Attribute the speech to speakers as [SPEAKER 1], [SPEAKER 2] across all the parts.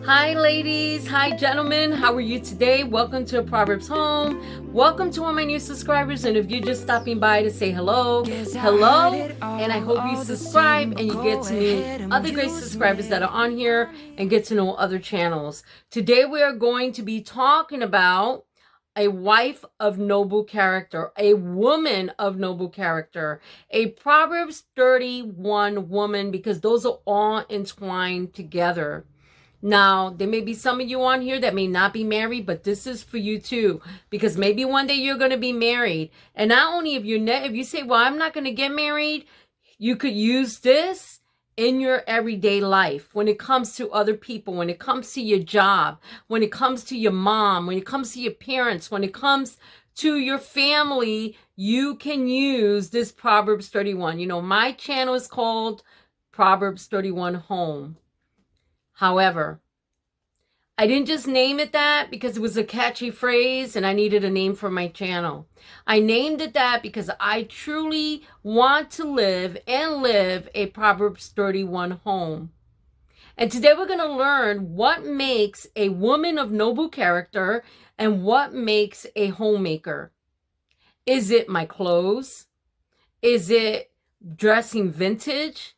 [SPEAKER 1] Hi ladies, hi gentlemen, how are you today? Welcome to Proverbs Home. Welcome to all my new subscribers, and if you're just stopping by to say hello, hello, and I hope you subscribe and you get to meet other great subscribers that are on here and get to know other channels. Today we are going to be talking about a wife of noble character, a woman of noble character, a Proverbs 31 woman, because those are all entwined together. Now, there may be some of you on here that may not be married, but this is for you too, because maybe one day you're going to be married. And not only if you say, well, I'm not going to get married, you could use this in your everyday life when it comes to other people, when it comes to your job, when it comes to your mom, when it comes to your parents, when it comes to your family. You can use this Proverbs 31. You know, my channel is called Proverbs 31 Home. However, I didn't just name it that because it was a catchy phrase and I needed a name for my channel. I named it that because I truly want to live a Proverbs 31 home. And today we're going to learn what makes a woman of noble character and what makes a homemaker. Is it my clothes? Is it dressing vintage?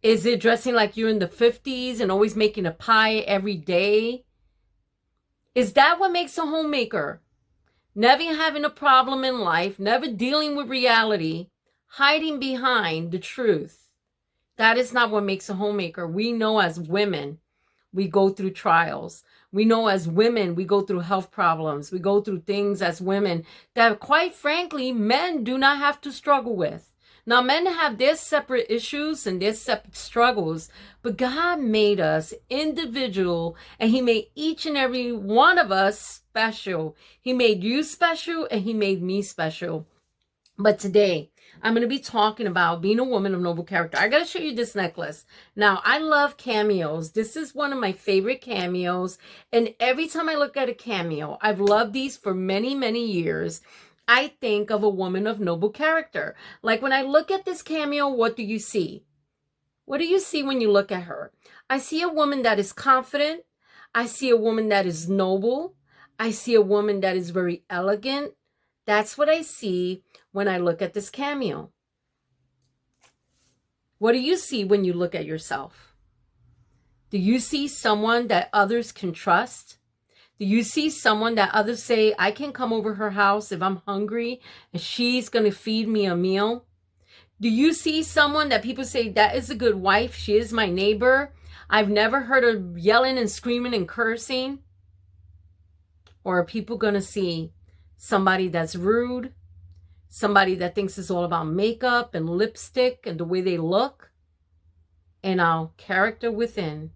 [SPEAKER 1] Is it dressing like you're in the 50s and always making a pie every day? Is that what makes a homemaker? Never having a problem in life, never dealing with reality, hiding behind the truth. That is not what makes a homemaker. We know as women, we go through trials. We know as women, we go through health problems. We go through things as women that, quite frankly, men do not have to struggle with. Now, men have their separate issues and their separate struggles, but God made us individual, and He made each and every one of us special. He made you special, and He made me special. But today, I'm going to be talking about being a woman of noble character. I got to show you this necklace. Now, I love cameos. This is one of my favorite cameos, and every time I look at a cameo, I've loved these for many, many years. I think of a woman of noble character. Like when I look at this cameo, what do you see? What do you see when you look at her? I see a woman that is confident. I see a woman that is noble. I see a woman that is very elegant. That's what I see when I look at this cameo. What do you see when you look at yourself? Do you see someone that others can trust? Do you see someone that others say, I can come over her house if I'm hungry and she's going to feed me a meal? Do you see someone that people say, that is a good wife, she is my neighbor, I've never heard her yelling and screaming and cursing? Or are people going to see somebody that's rude, somebody that thinks it's all about makeup and lipstick and the way they look, and our character within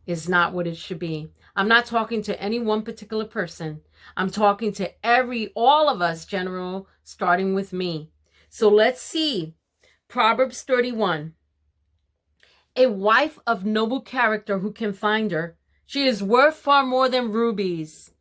[SPEAKER 1] is not what it should be? I'm not talking to any one particular person. I'm talking to all of us, general, starting with me. So let's see. Proverbs 31. A wife of noble character who can find her. She is worth far more than rubies.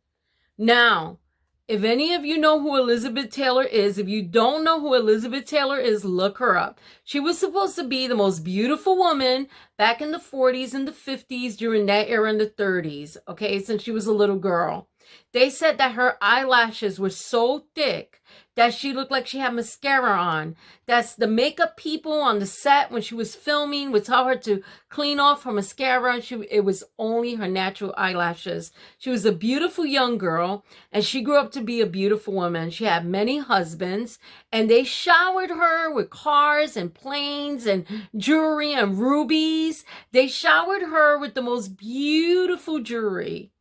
[SPEAKER 1] Now, if any of you know who Elizabeth Taylor is, if you don't know who Elizabeth Taylor is, look her up. She was supposed to be the most beautiful woman back in the 40s and the 50s, during that era in the 30s, okay, since she was a little girl. They said that her eyelashes were so thick that she looked like she had mascara on. That's the makeup people on the set when she was filming would tell her to clean off her mascara. It was only her natural eyelashes. She was a beautiful young girl, and she grew up to be a beautiful woman. She had many husbands, and they showered her with cars and planes and jewelry and rubies. They showered her with the most beautiful jewelry.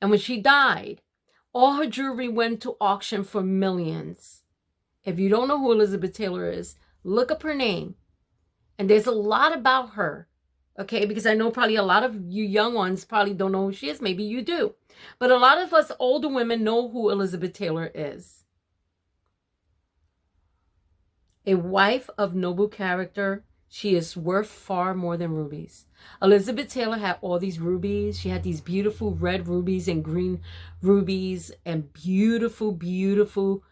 [SPEAKER 1] And when she died, all her jewelry went to auction for millions. If you don't know who Elizabeth Taylor is, look up her name. And there's a lot about her, okay? Because I know probably a lot of you young ones probably don't know who she is. Maybe you do. But a lot of us older women know who Elizabeth Taylor is. A wife of noble character. She is worth far more than rubies. Elizabeth Taylor had all these rubies. She had these beautiful red rubies and green rubies and beautiful, beautiful,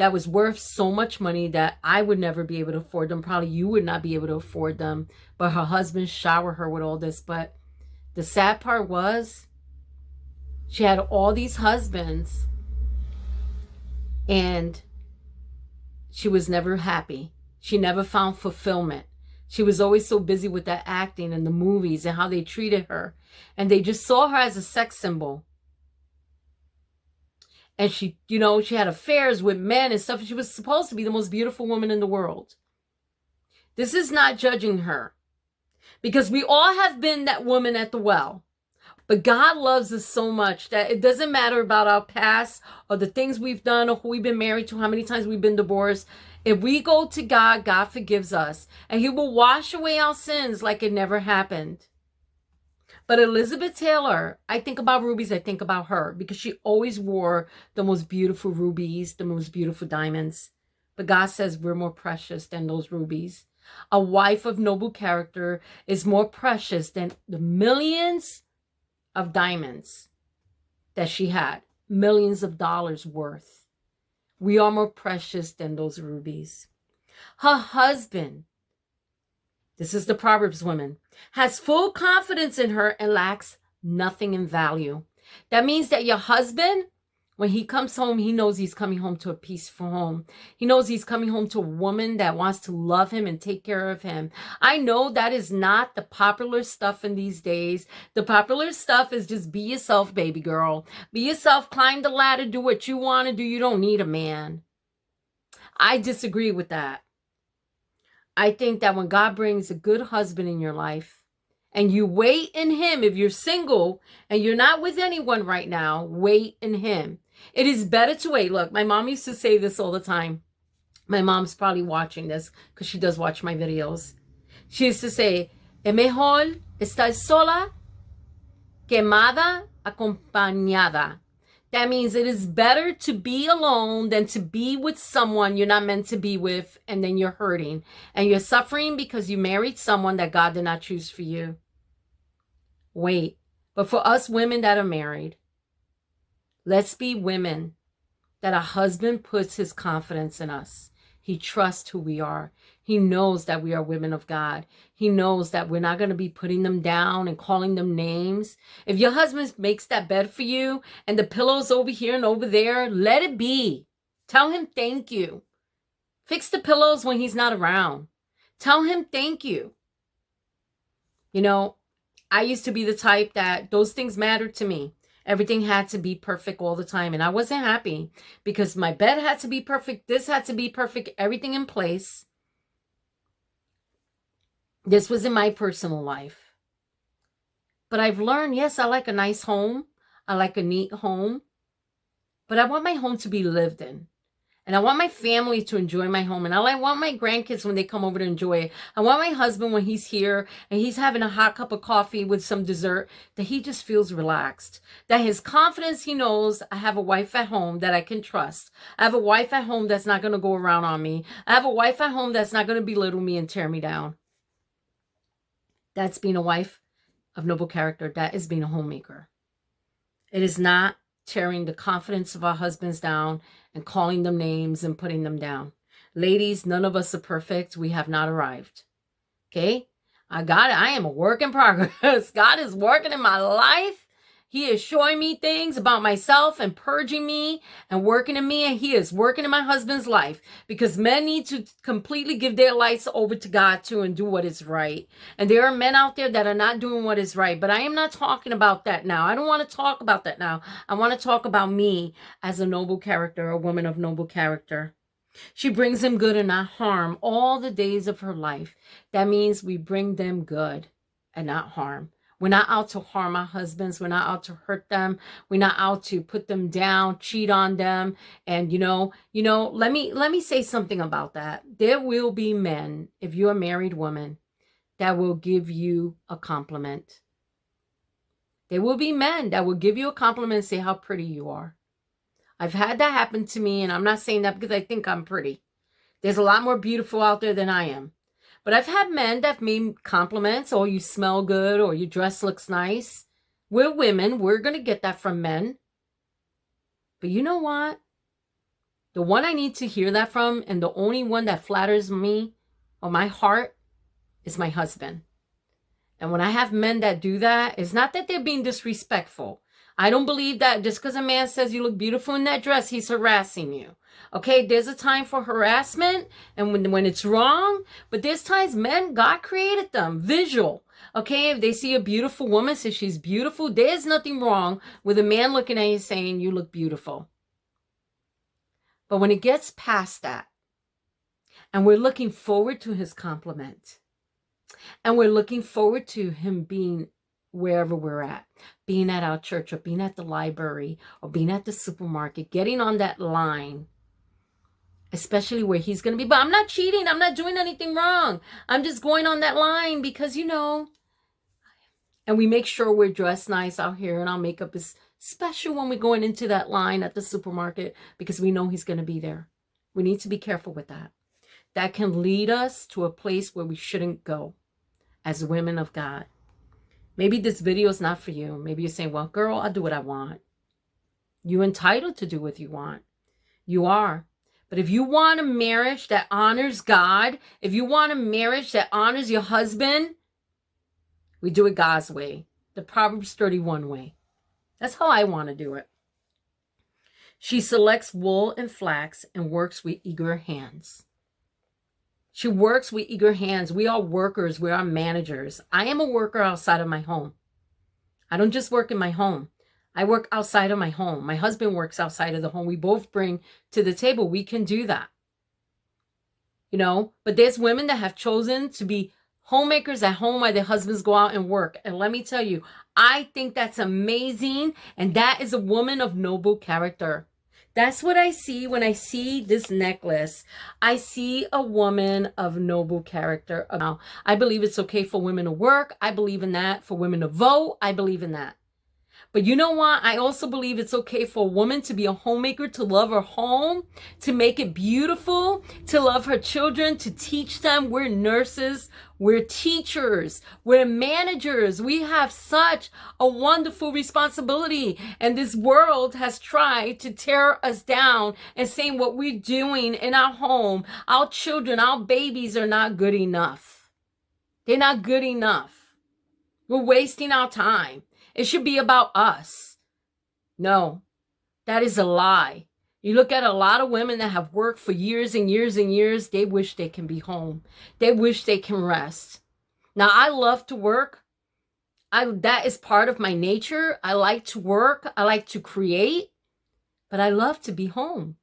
[SPEAKER 1] that was worth so much money that I would never be able to afford them. Probably you would not be able to afford them. But her husband showered her with all this. But The sad part was she had all these husbands and she was never happy. She never found fulfillment. She was always so busy with that acting and the movies and how they treated her. And they just saw her as a sex symbol. And she, you know, she had affairs with men and stuff. She was supposed to be the most beautiful woman in the world. This is not judging her. Because we all have been that woman at the well. But God loves us so much that it doesn't matter about our past or the things we've done or who we've been married to, how many times we've been divorced. If we go to God, God forgives us. And he will wash away our sins like it never happened. But Elizabeth Taylor, I think about rubies, I think about her. Because she always wore the most beautiful rubies, the most beautiful diamonds. But God says we're more precious than those rubies. A wife of noble character is more precious than the millions of diamonds that she had, millions of dollars worth. We are more precious than those rubies. Her husband, this is the Proverbs woman, has full confidence in her and lacks nothing in value. That means that your husband, when he comes home, he knows he's coming home to a peaceful home. He knows he's coming home to a woman that wants to love him and take care of him. I know that is not the popular stuff in these days. The popular stuff is just be yourself, baby girl. Be yourself, climb the ladder, do what you want to do. You don't need a man. I disagree with that. I think that when God brings a good husband in your life, and you wait in him, if you're single and you're not with anyone right now, wait in him. It is better to wait. Look, my mom used to say this all the time. My mom's probably watching this because she does watch my videos. She used to say, es mejor estar sola quemada acompañada. That means it is better to be alone than to be with someone you're not meant to be with, and then you're hurting. And you're suffering because you married someone that God did not choose for you. Wait. But for us women that are married, let's be women that a husband puts his confidence in us. He trusts who we are. He knows that we are women of God. He knows that we're not going to be putting them down and calling them names. If your husband makes that bed for you and the pillow's over here and over there, let it be. Tell him thank you. Fix the pillows when he's not around. Tell him thank you. You know, I used to be the type that those things mattered to me. Everything had to be perfect all the time. And I wasn't happy because my bed had to be perfect. This had to be perfect. Everything in place. This was in my personal life. But I've learned, yes, I like a nice home. I like a neat home. But I want my home to be lived in. And I want my family to enjoy my home. And I want my grandkids when they come over to enjoy it. I want my husband when he's here and he's having a hot cup of coffee with some dessert, that he just feels relaxed. That his confidence, he knows I have a wife at home that I can trust. I have a wife at home that's not going to go around on me. I have a wife at home that's not going to belittle me and tear me down. That's being a wife of noble character. That is being a homemaker. It is not tearing the confidence of our husbands down and calling them names and putting them down. Ladies, none of us are perfect. We have not arrived. Okay? I am a work in progress. God is working in my life. He is showing me things about myself and purging me and working in me. And he is working in my husband's life, because men need to completely give their lives over to God too and do what is right. And there are men out there that are not doing what is right. But I am not talking about that now. I don't want to talk about that now. I want to talk about me as a noble character, a woman of noble character. She brings him good and not harm all the days of her life. That means we bring them good and not harm. We're not out to harm our husbands. We're not out to hurt them. We're not out to put them down, cheat on them. And, let me say something about that. There will be men, if you're a married woman, that will give you a compliment. There will be men that will give you a compliment and say how pretty you are. I've had that happen to me, and I'm not saying that because I think I'm pretty. There's a lot more beautiful out there than I am. But I've had men that have made compliments, or you smell good, or your dress looks nice. We're women. We're going to get that from men. But you know what? The one I need to hear that from, and the only one that flatters me or my heart, is my husband. And when I have men that do that, it's not that they're being disrespectful. I don't believe that just because a man says you look beautiful in that dress, he's harassing you. Okay, there's a time for harassment and when it's wrong, but there's times men, God created them, visual. Okay, if they see a beautiful woman, say she's beautiful, there's nothing wrong with a man looking at you saying you look beautiful. But when it gets past that, and we're looking forward to his compliment, and we're looking forward to him being wherever we're at, being at our church or being at the library or being at the supermarket, getting on that line, especially where he's going to be. But I'm not cheating. I'm not doing anything wrong. I'm just going on that line because, you know, and we make sure we're dressed nice out here and our makeup is special when we're going into that line at the supermarket because we know he's going to be there. We need to be careful with that. That can lead us to a place where we shouldn't go as women of God. Maybe this video is not for you. Maybe you're saying, well, girl, I'll do what I want. You're entitled to do what you want. You are. But if you want a marriage that honors God, if you want a marriage that honors your husband, we do it God's way. The Proverbs 31 way. That's how I want to do it. She selects wool and flax and works with eager hands. She works with eager hands. We are workers. We are managers. I am a worker outside of my home. I don't just work in my home. I work outside of my home. My husband works outside of the home. We both bring to the table. We can do that. You know, but there's women that have chosen to be homemakers at home while their husbands go out and work. And let me tell you, I think that's amazing. And that is a woman of noble character. That's what I see when I see this necklace. I see a woman of noble character. Now, I believe it's okay for women to work. I believe in that. For women to vote, I believe in that. But you know what? I also believe it's okay for a woman to be a homemaker, to love her home, to make it beautiful, to love her children, to teach them. We're nurses. We're teachers. We're managers. We have such a wonderful responsibility. And this world has tried to tear us down and saying what we're doing in our home, our children, our babies are not good enough. They're not good enough. We're wasting our time. It should be about us. No, that is a lie. You look at a lot of women that have worked for years and years and years. They wish they can be home. They wish they can rest. Now, I love to work. That is part of my nature. I like to work. I like to create. But I love to be home.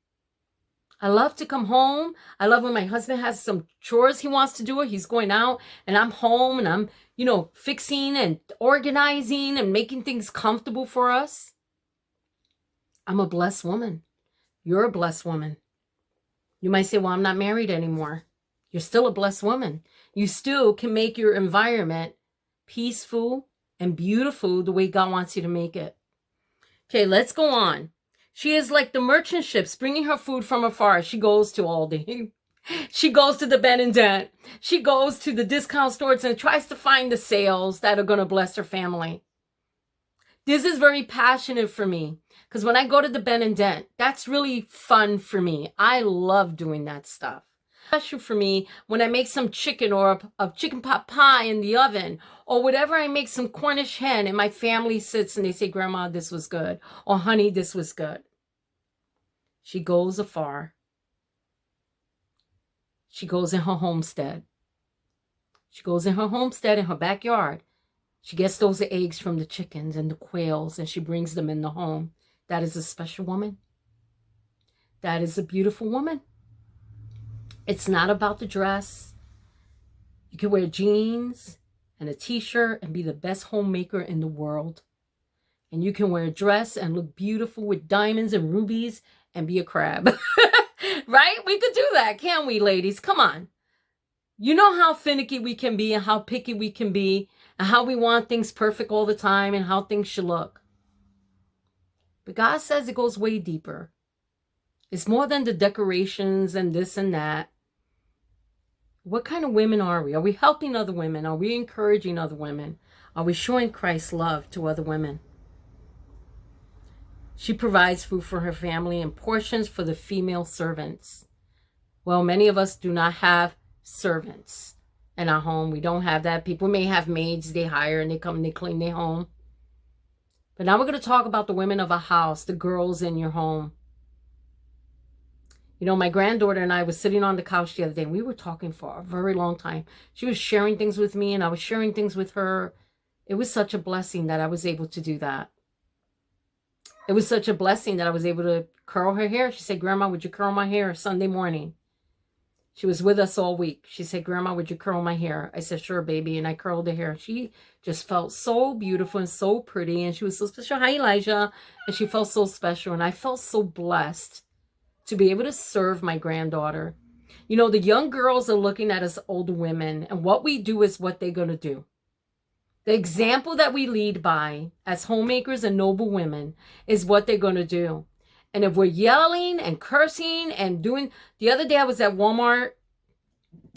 [SPEAKER 1] I love to come home. I love when my husband has some chores he wants to do. He's going out and I'm home and I'm, you know, fixing and organizing and making things comfortable for us. I'm a blessed woman. You're a blessed woman. You might say, well, I'm not married anymore. You're still a blessed woman. You still can make your environment peaceful and beautiful the way God wants you to make it. Okay, let's go on. She is like the merchant ships bringing her food from afar. She goes to Aldi. She goes to the Ben and Dent. She goes to the discount stores and tries to find the sales that are going to bless her family. This is very passionate for me because when I go to the Ben and Dent, that's really fun for me. I love doing that stuff. Special for me when I make some chicken or a chicken pot pie in the oven or whatever. I make some Cornish hen and my family sits and they say, Grandma, this was good. Or honey, this was good. She goes afar. She goes in her homestead. She goes in her homestead in her backyard. She gets those eggs from the chickens and the quails and she brings them in the home. That is a special woman. That is a beautiful woman. It's not about the dress. You can wear jeans and a t-shirt and be the best homemaker in the world. And you can wear a dress and look beautiful with diamonds and rubies and be a crab. Right? We could do that, can't we, ladies? Come on. You know how finicky we can be and how picky we can be and how we want things perfect all the time and how things should look. But God says it goes way deeper. It's more than the decorations and this and that. What kind of women are we? Are we helping other women? Are we encouraging other women? Are we showing Christ's love to other women? She provides food for her family and portions for the female servants. Well, many of us do not have servants. in our home. We don't have that. People may have maids they hire and they come and they clean their home. But now we're going to talk about the women of a house, the girls in your home. You know, my granddaughter and I was sitting on the couch the other day and we were talking for a very long time. She was sharing things with me and I was sharing things with her. It was such a blessing that I was able to do that. It was such a blessing that I was able to curl her hair. She said, Grandma, would you curl my hair Sunday morning? She was with us all week. She said, Grandma, would you curl my hair? I said, sure, baby. And I curled her hair. She just felt so beautiful and so pretty. And she was so special. Hi, Elijah. And she felt so special. And I felt so blessed to be able to serve my granddaughter. You know, the young girls are looking at us older women. And what we do is what they're going to do. The example that we lead by as homemakers and noble women is what they're going to do. And if we're yelling and cursing and doing... The other day I was at Walmart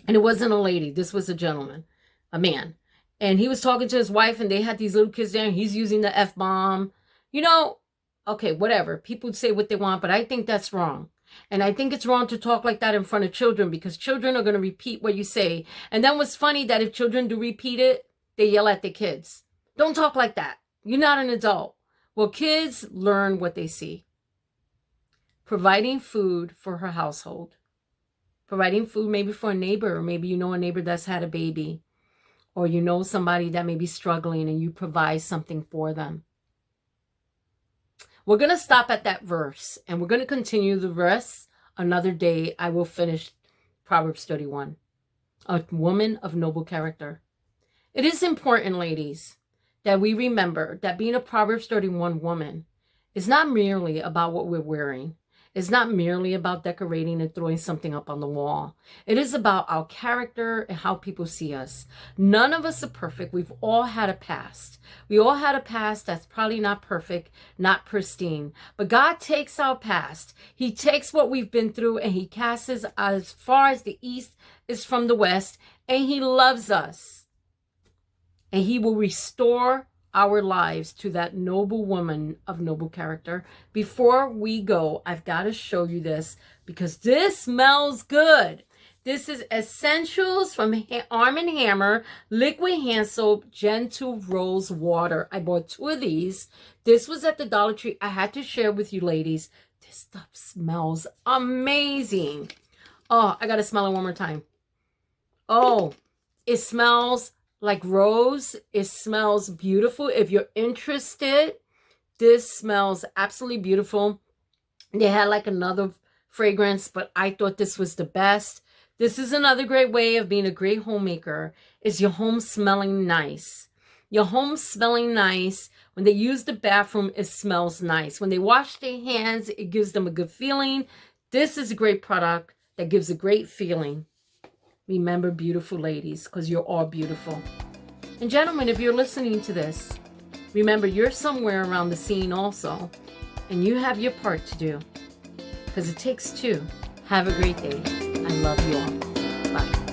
[SPEAKER 1] and it wasn't a lady. This was a gentleman, a man. And he was talking to his wife and they had these little kids there and he's using the F-bomb. You know, okay, whatever. People say what they want, but I think that's wrong. And I think it's wrong to talk like that in front of children because children are going to repeat what you say. And then what's funny that if children do repeat it, they yell at their kids. Don't talk like that. You're not an adult. Well, kids learn what they see. Providing food for her household. Providing food maybe for a neighbor. Or maybe you know a neighbor that's had a baby. Or you know somebody that may be struggling and you provide something for them. We're going to stop at that verse. And we're going to continue the rest another day. I will finish Proverbs 31. A woman of noble character. It is important, ladies, that we remember that being a Proverbs 31 woman is not merely about what we're wearing. It's not merely about decorating and throwing something up on the wall. It is about our character and how people see us. None of us are perfect. We've all had a past. We all had a past that's probably not perfect, not pristine. But God takes our past. He takes what we've been through and he casts us as far as the east is from the west. And he loves us. And he will restore our lives to that noble woman of noble character. Before we go, I've got to show you this because this smells good. This is Essentials from Arm & Hammer Liquid Hand Soap Gentle Rose Water. I bought 2 of these. This was at the Dollar Tree. I had to share with you ladies. This stuff smells amazing. Oh, I got to smell it one more time. Oh, it smells like rose. It smells beautiful. If you're interested, this smells absolutely beautiful. They had like another fragrance, but I thought this was the best. This is another great way of being a great homemaker, is your home smelling nice. Your home smelling nice. When they use the bathroom, it smells nice. When they wash their hands, it gives them a good feeling. This is a great product that gives a great feeling. Remember, beautiful ladies, because you're all beautiful. And gentlemen, if you're listening to this, remember you're somewhere around the scene also. And you have your part to do. Because it takes 2. Have a great day. I love you all. Bye.